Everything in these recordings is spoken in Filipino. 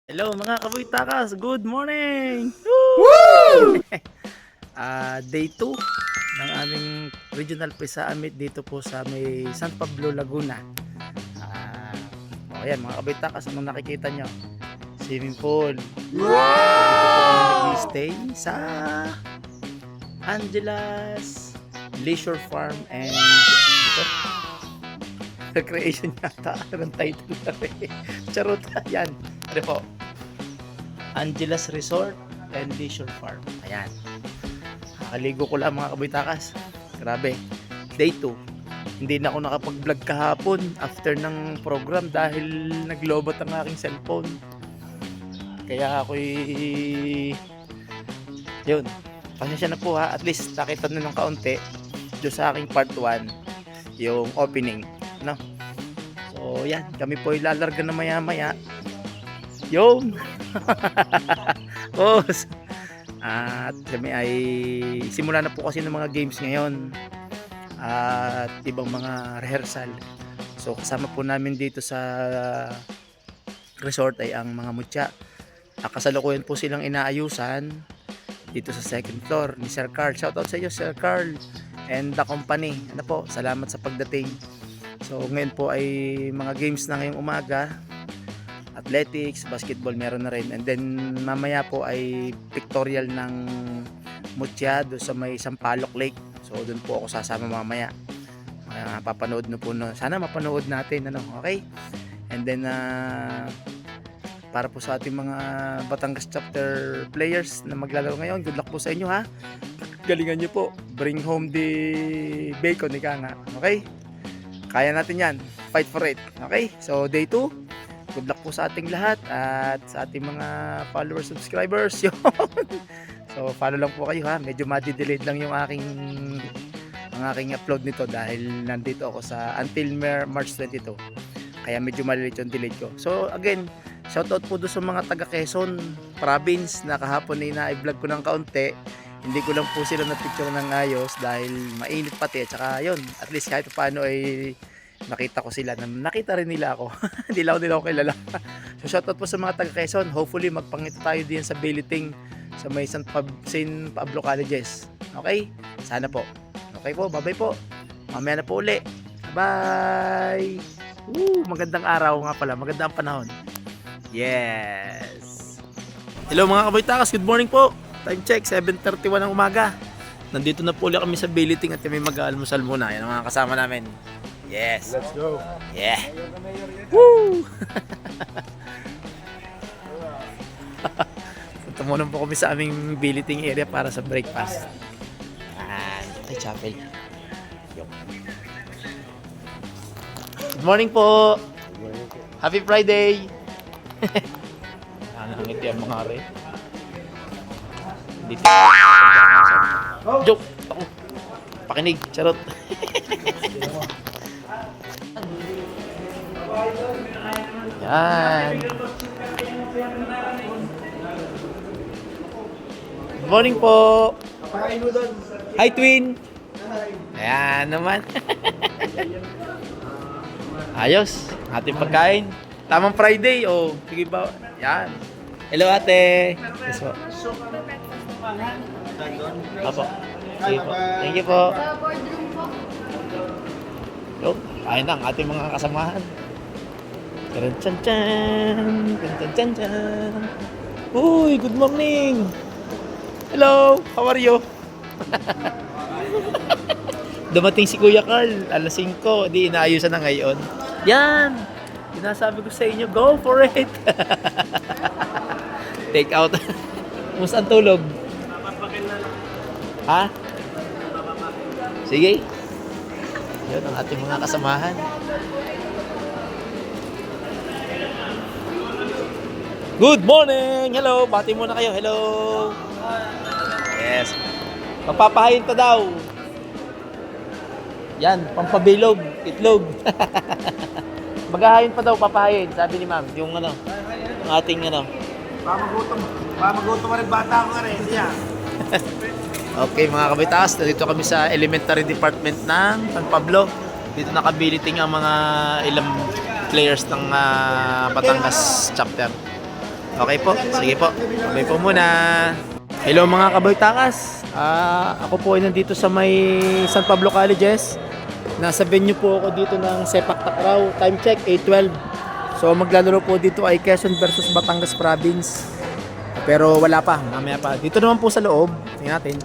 Hello mga kabuytakas, good morning! Woo! Day 2 ng aming regional pre-summit dito po sa may San Pablo, Laguna. Ayan mga kabuytakas, anong nakikita nyo? Swimming pool. Dito po kami nag-stay sa Angela's Leisure Farm and dito, recreation yata ang title na rin. Charot, yan. Ano po? Angela's Resort and Leisure Farm. Ayan. Nakaligo ko lang mga kabuytakas. Grabe. Day 2. Hindi na ako nakapag-vlog kahapon after ng program dahil naglobot ang aking cellphone. Kaya ako'y yun. Pasensya na po ha. At least nakita nyo ng kaunti doon sa aking part 1 yung opening. No? So yan. Kami po ilalarga na maya maya. Yung boss. At kami ay simula na po kasi ng mga games ngayon at ibang mga rehearsal. So kasama po namin dito sa resort ay ang mga mutya. Kasalukuyan po silang inaayusan dito sa second floor ni Sir Carl. Shoutout sa iyo Sir Carl and the company. Ano po, salamat sa pagdating. So ngayon po ay mga games na ngayong umaga. Athletics, basketball meron na rin. And then mamaya po ay pictorial ng mutya doon sa may Sampaloc Lake. So doon po ako sasama mamaya. Papanood na po sana mapanood natin ano, okay? And then para po sa ating mga Batangas chapter players na maglalaro ngayon, good luck po sa inyo ha. Galingan nyo po. Bring home the bacon ika nga. Okay? Kaya natin yan. Fight for it. Okay? So day 2. Good luck po sa ating lahat at sa ating mga followers, subscribers. Yun. So follow lang po kayo ha. Medyo madi-delayed lang yung aking upload nito dahil nandito ako sa until March 22. Kaya medyo malilit yung delayed ko. So again, shoutout po doon sa mga taga Quezon province na kahapon na i-vlog ko ng kaunti. Hindi ko lang po sila na picture ng ayos dahil mainit pati. At saka yun, at least kahit paano ay nakita ko sila, nakita rin nila ako. Hindi lang nila ako kilala. So shoutout po sa mga taga Quezon. Hopefully magpangita tayo din sa Biliting sa may San Pablo Colleges. Okay? Sana po. Okay po, bye-bye po. Mamaya na po uli. Bye! Magandang araw nga pala, magandang panahon. Yes! Hello mga kabuytakas, good morning po. Time check, 7:31 ng umaga. Nandito na po ulit kami sa Biliting at kami mag-almusal muna. Yan ang mga kasama namin. Yes. Let's go. Yeah. Woo! Tumunan po kami sa aming Biliting area para sa breakfast. Ay, chapel. Good morning po. Happy Friday. Nangangiti ang mga are. Dito. Joke. Ako. Pakinig. Charot. Yan. Good morning po. Hi twin. Ayan naman. Ayos. Ating pagkain. Tamang Friday. Oh, sige ba? Yan. Hello ate. Yes po. Apo. Sige po. Thank you po. Yo, kain ang ating mga kasamahan. Chan. Uy, good morning. Hello, how are you? Dumating si Kuya Carl, alas 5, di inaayusan na ngayon. Yan, sinasabi ko sa inyo, go for it. Take out. Kumusta ang tulog? Ha? Sige. Yun ang ating mga kasamahan. Good morning! Hello! Bati muna kayo. Hello! Yes. Magpapahayin pa daw. Yan, pampabilog, itlog. Maghahayin pa daw, papahayin. Sabi ni ma'am, yung ano, yung ating ano. Pamagutom rin bata ko rin. Yeah. Okay mga kabitaas, dito kami sa elementary department ng San Pablo. Dito nakabiliting ang mga ilang players ng Batangas chapter. Okay po, sige po. Sabay po muna. Hello mga kaboy takas. Ako po ay nandito sa may San Pablo Colleges. Nasa venue po ako dito ng Sepak Takraw. Time check, 8:12. So maglalaro po dito ay Quezon versus Batangas Province. Pero wala pa, mamaya pa. Dito naman po sa loob, tingnan natin.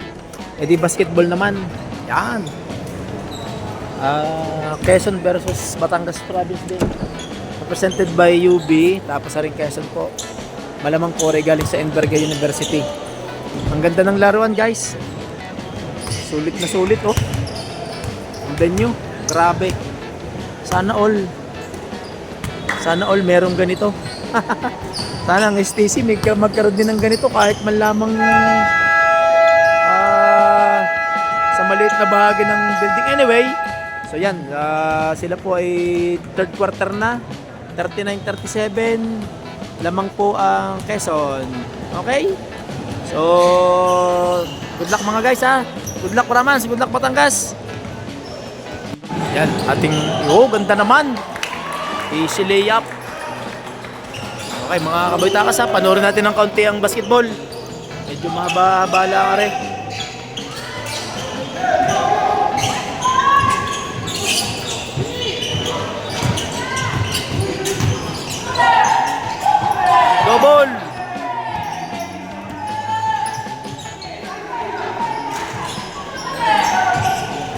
Di basketball naman. Yan. Quezon versus Batangas Province din. Represented by UB, tapos rin Quezon po. Malamang po galing sa Enverga University. Ang ganda ng laruan, guys. Sulit na sulit, oh. Ang venue, grabe. Sana all merong ganito. Sana ang STC magkaroon din ng ganito kahit man lamang sa maliit na bahagi ng building. Anyway, so yan, sila po ay third quarter na, 39-37, lamang po ang Quezon. Okay? So, good luck mga guys ha. Good luck Paramans, good luck Batangas. Yan, ating, ganda naman. Easy layup. Okay, mga kaboy takas ha, panoorin natin ng kaunti ang basketball. Medyo mahaba-haba lang are. Double.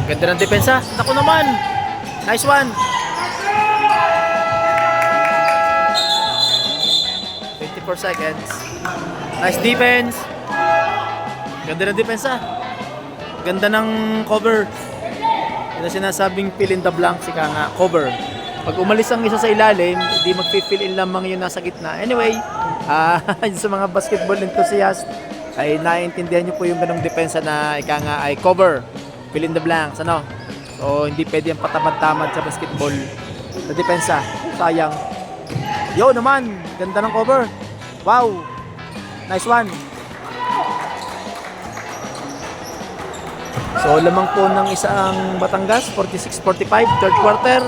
Ganda ng depensa. Naku naman. Nice one. 54 seconds. Nice defense. Ganda ng depensa. Ganda ng cover. Yan ang sinasabing fill in the blanks, ika nga, cover. Pag umalis ang isa sa ilalim, hindi mag-fill in lamang yung nasa gitna. Anyway, sa mga basketball enthusiast, ay naiintindihan nyo po yung ganong depensa na ika nga ay cover. Fill in the blanks, ano? So, hindi pwede yung patamad-tamad sa basketball na depensa. Sayang. Yo naman, ganda ng cover. Wow, nice one. So, lamang po ng isang Batangas, 46-45, third quarter.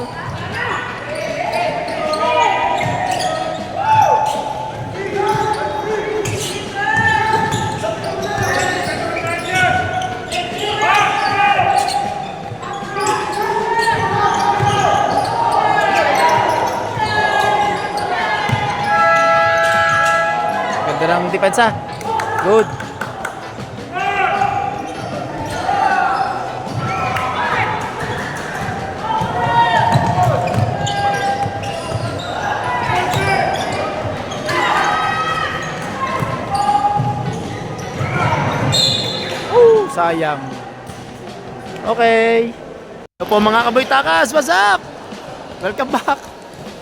Ganda ng depensa. Good. Sayang. Okay. Ito po mga kaboy takas, what's up? Welcome back.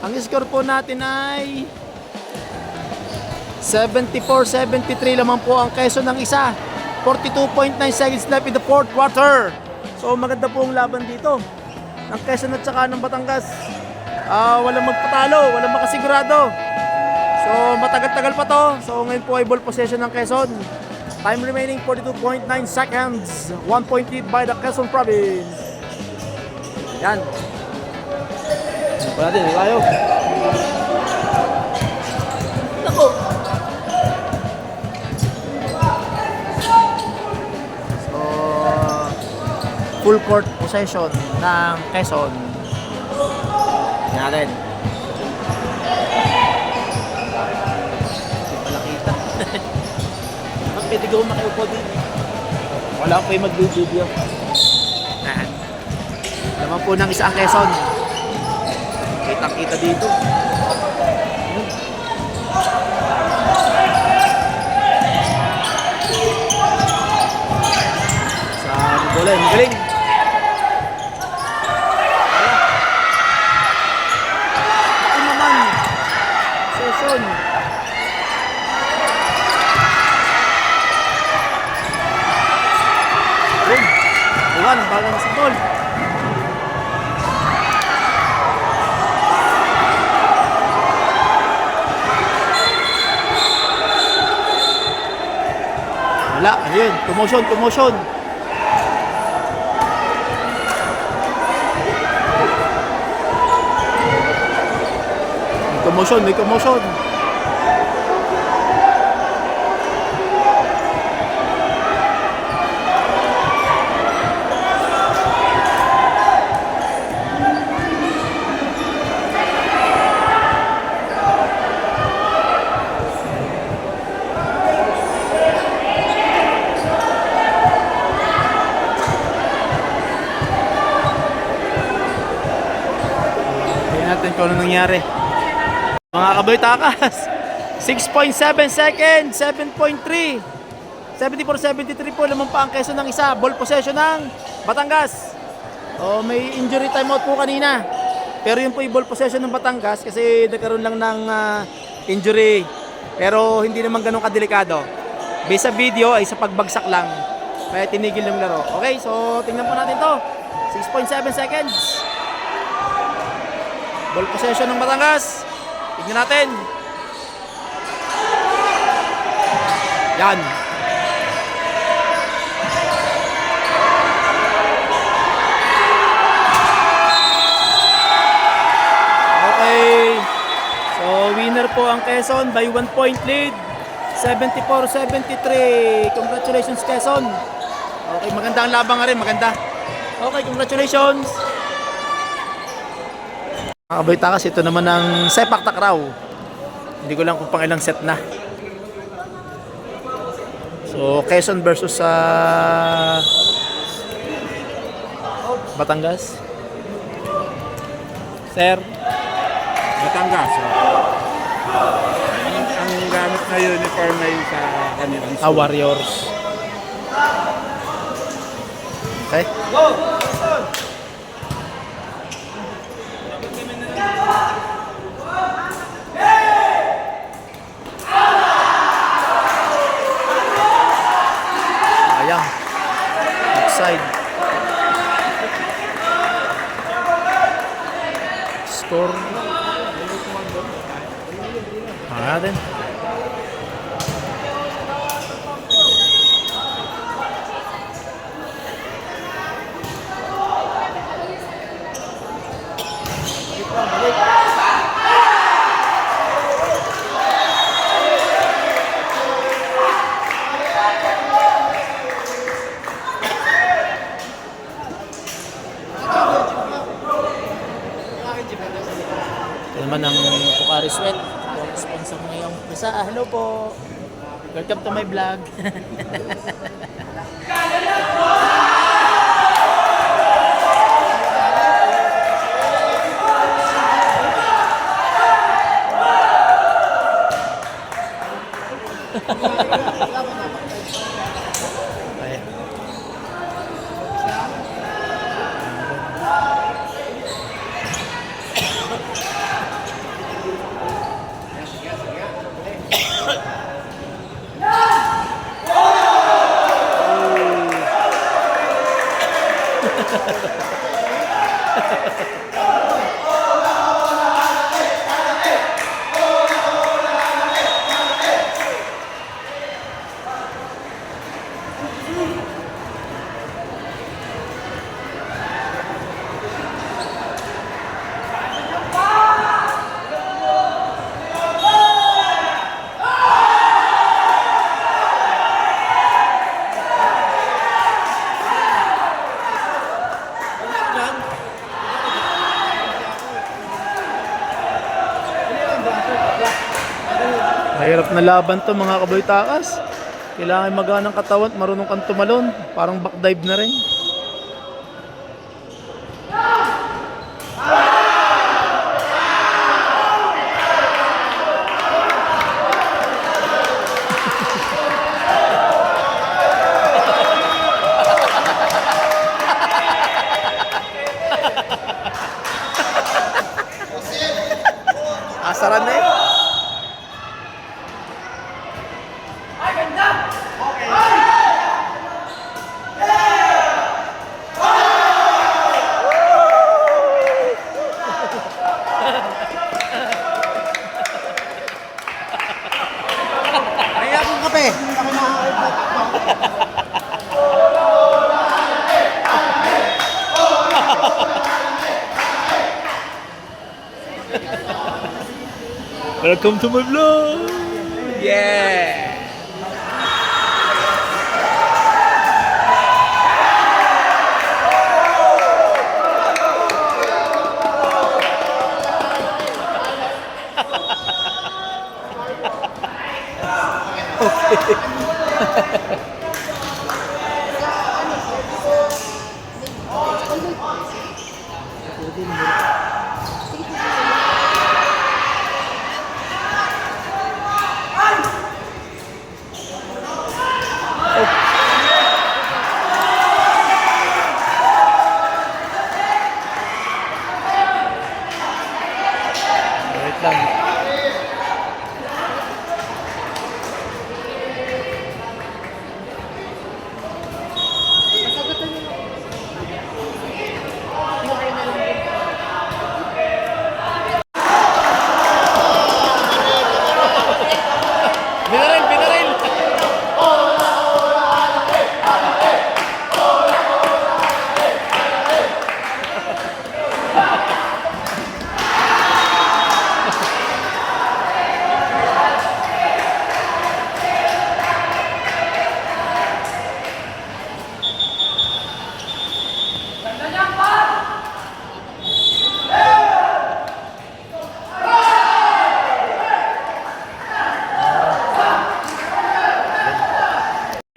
Ang score po natin ay 74-73 lamang po ang Quezon ng isa. 42.9 seconds left in the fourth quarter. So maganda po ang laban dito ng Quezon at saka ng Batangas. Walang magpatalo, walang makasigurado. So matagal-tagal pa to. So ngayon po ay ball possession ng Quezon. Time remaining 42.9 seconds. 1 point lead by the Quezon Province. Yan. Ano pa natin? Tayo. Ako. So, full court possession ng Quezon. Yan natin. Hindi pala kita. Pwede ko makiupo din. Wala ko yung mag-video. Naman po ng isang Quezon. Kita-kita dito. Sa bola, galing. Ako naman. Session. Iwan, bagang sa ball. Wala, ayun, commotion. May commotion. kung ano nangyari. Mga kaboy takas. 6.7 seconds, 7.3. 74-73 po, lamang pa ang Quezon ng isa. Ball possession ng Batangas. May injury timeout po kanina. Pero yun po yung ball possession ng Batangas kasi nagkaroon lang ng injury. Pero hindi naman ganun kadelikado. Based sa video ay sa pagbagsak lang. Kaya tinigil yung laro. Okay, so tingnan po natin to. 6.7 seconds. Ball possession ng Batangas. Tingnan natin. Yan. Okay. So, winner po ang Quezon by 1 point lead. 74-73. Congratulations, Quezon. Okay, maganda ang labang nga rin. Maganda. Okay, congratulations. Mga kaboy takas, ito naman ang sepak takraw. Hindi ko lang kung pang ilang set na. So, Quezon versus Batangas. Sir. Batangas. Ang gamit na uniform na yun sa kanilang school. Warriors. Okay. Go! Ayan. Outside. Score. Natin. Ito naman ang Pocari Sweat. Sponsor ngayong isa. Hello po. Welcome to my vlog. Mahirap na laban to mga kaboy takas. Kailangan magaan ng katawan at marunong kang tumalon. Parang backdive na rin. Asaran na eh. Kaya akong kape. Welcome to my vlog! Yeah!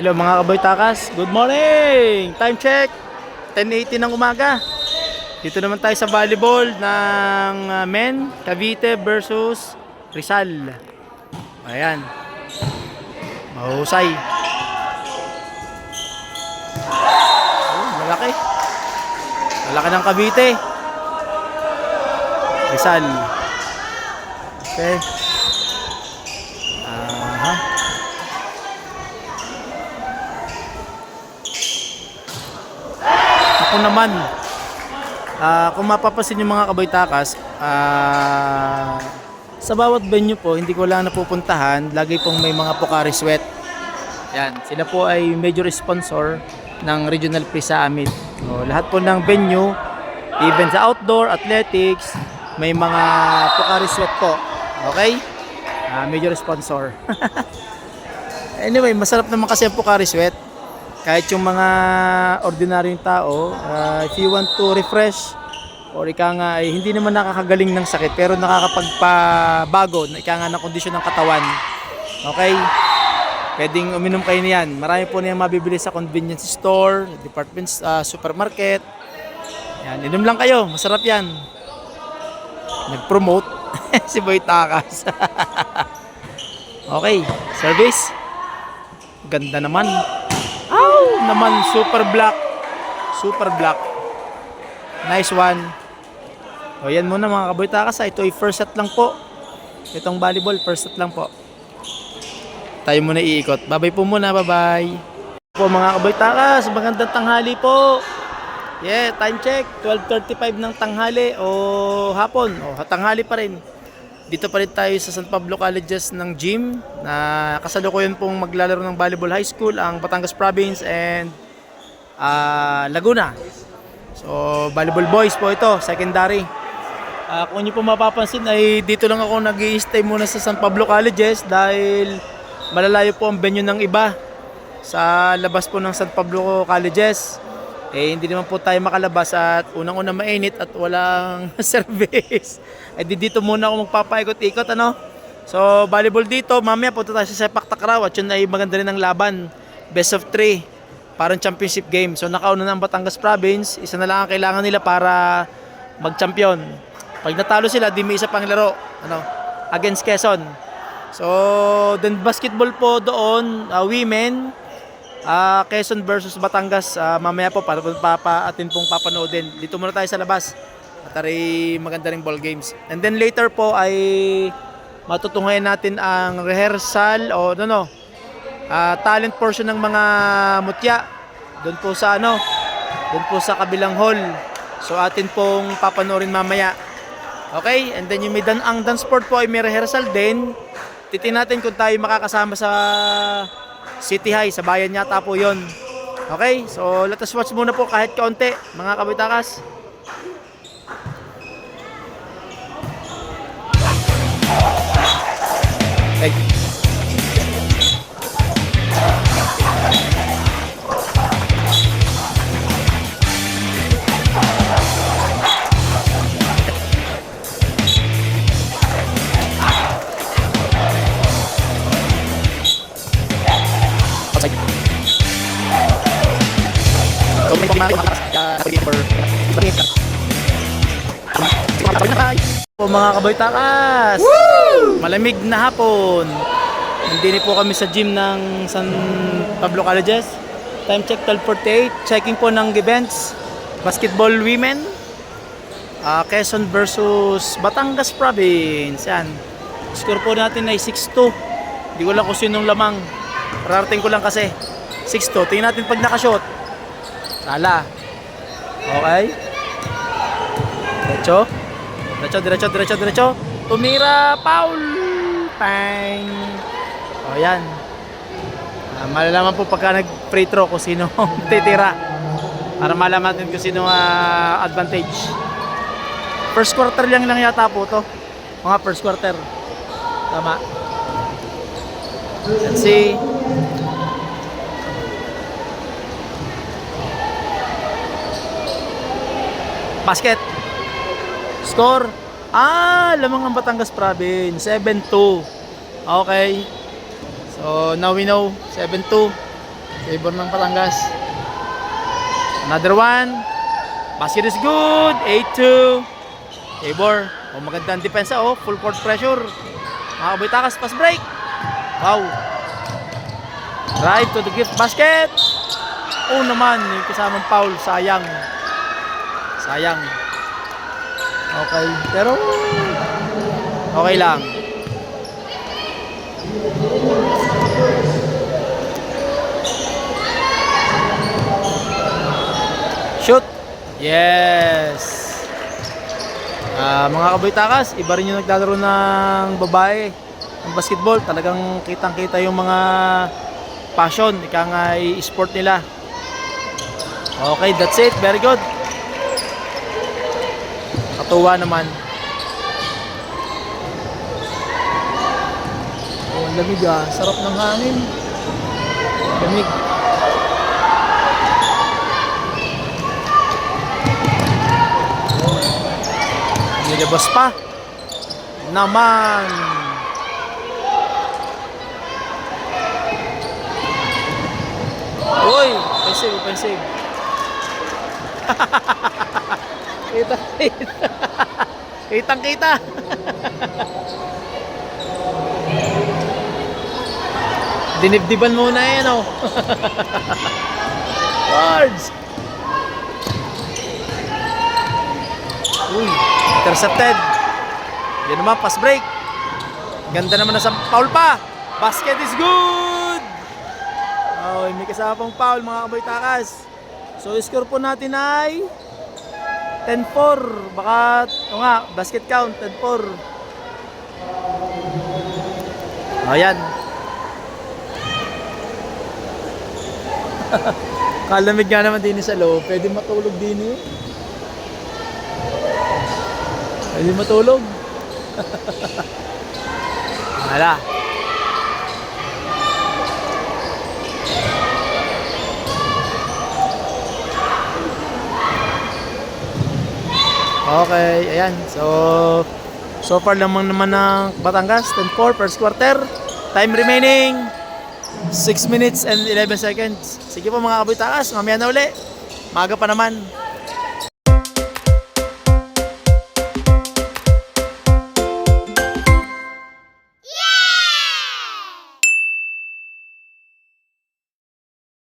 Hello mga kaboy takas, good morning! Time check, 10:18 ng umaga. Dito naman tayo sa volleyball ng men, Cavite versus Rizal. Ayan, mahusay. Oh, malaki. Malaki ng Cavite. Rizal. Okay. Aha. Ako naman, kung mapapasin yung mga kaboy takas, sa bawat venue po, hindi ko lang napupuntahan, lagi pong may mga Pocari Sweat. Yan, sila po ay major sponsor ng Regional Prisa Amit. So, lahat po ng venue, even sa outdoor, athletics, may mga Pocari Sweat po. Okay? Major sponsor. Anyway, masarap naman kasi ang Pocari Sweat. Kahit yung mga ordinaryong tao, if you want to refresh, or ika nga, hindi naman nakakagaling ng sakit, pero nakakapagpabago, ika nga ng kondisyon ng katawan. Okay? Pwedeng uminom kayo niyan. Marami po niyang mabibili sa convenience store, department, supermarket. Yan, inom lang kayo. Masarap yan. Nag-promote si Boy Takas. Okay, service. Ganda naman. Naman super black. Super black. Nice one. O yan muna mga kaboy takas. Ito ay first set lang po. Itong volleyball first set lang po. Tayo muna iikot. Bye-bye po muna. Bye-bye. Po mga kaboy takas, magandang tanghali po. Yeah, time check. 12:35 ng tanghali o hapon. O tanghali pa rin. Dito pa rin tayo sa San Pablo Colleges ng gym na kasalukuyan pong maglalaro ng volleyball high school ang Batangas Province and Laguna. So volleyball boys po ito, secondary. Kung niyo po mapapansin ay dito lang ako nag-i-stay muna sa San Pablo Colleges dahil malalayo po ang venue ng iba sa labas po ng San Pablo Colleges. Hindi naman po tayo makalabas at unang-una mainit at walang service. Dito muna ako magpapaikot-ikot ano. So volleyball dito, mamaya punta tayo sa Sepak Takraw at yun ay maganda rin ang laban. Best of 3, parang championship game. So nakauna na ang Batangas Province, isa na lang ang kailangan nila para mag-champion. Pag natalo sila, di may isa pang laro ano, against Quezon. So then basketball po doon, women, Quezon versus Batangas, mamaya po para atin pong papanoodin. Dito muna tayo sa labas at ay maganda ring ball games. And then later po ay matutunghayan natin ang rehearsal o talent portion ng mga mutya doon po sa doon po sa kabilang hall. So atin pong papanoorin mamaya. Okay? And then yung may ang dance sport po ay may rehearsal din. Titingnan natin kung tayo makakasama sa City High, sa bayan yata po yon. Okay, so let us watch muna po kahit kaunti mga kabitakas. Okay. Po mga kaboy takas, malamig na hapon. Nandini po kami sa gym ng San Pablo Colleges. Time check 12:48. Checking po ng events. Basketball women, Quezon versus Batangas Province. Yan. Score po natin ay 6-2. Hindi ko lang kung sinong lamang. Pararating ko lang kasi 6-2. Tingnan natin pag nakashot. Sala. Okay. Diretso. Tumira, foul. Pang. O yan. Malalaman po pagka nag-free throw kung sino titira. Para malaman natin kung sino advantage. First quarter lang yata po to. Mga first quarter. Tama. Let's see. Basket. Score. Lamang ang Batangas Province. 7-2. Okay. So now we know. 7-2. Favor ng Batangas. Another one. Basket is good. 8-2. Favor. Oh, magandang depensa. Oh, full court pressure. Mga Kabaytakas, pass break. Wow. Drive to the gift basket. Oh naman, yung kasamang foul. Sayang. Sayang. Okay. Pero, okay lang. Shoot. Yes. Mga Kabaytakas, iba rin yung naglalaro ng babae ng basketball. Talagang kitang-kita yung mga passion, ika nga i-sport nila. Okay, that's it. Very good. Katuwa naman. Oh, lamig ah. Sarap ng hangin. Lamig. Nilabas pa naman. Uy, offensive. Kita. Kitang-kita. Dinibdiban muna yan, oh. Cards. Uy, intercepted. Yan naman, pass break. Ganda naman na sa foul pa. Basket is good. Oh, may kasama pang foul, mga Kabaytakas. So, score po natin ay 10-4. Baka, o nga, basket count, 10-4. Ayan. Kalamig nga naman din sa loob. Pwede matulog din eh. Pwede matulog. Wala. Okay, ayan. So far lamang naman ng Batangas, 10-4 first quarter. Time remaining 6 minutes and 11 seconds. Sige po mga Kabaytakas, mamaya na uli. Maaga pa naman.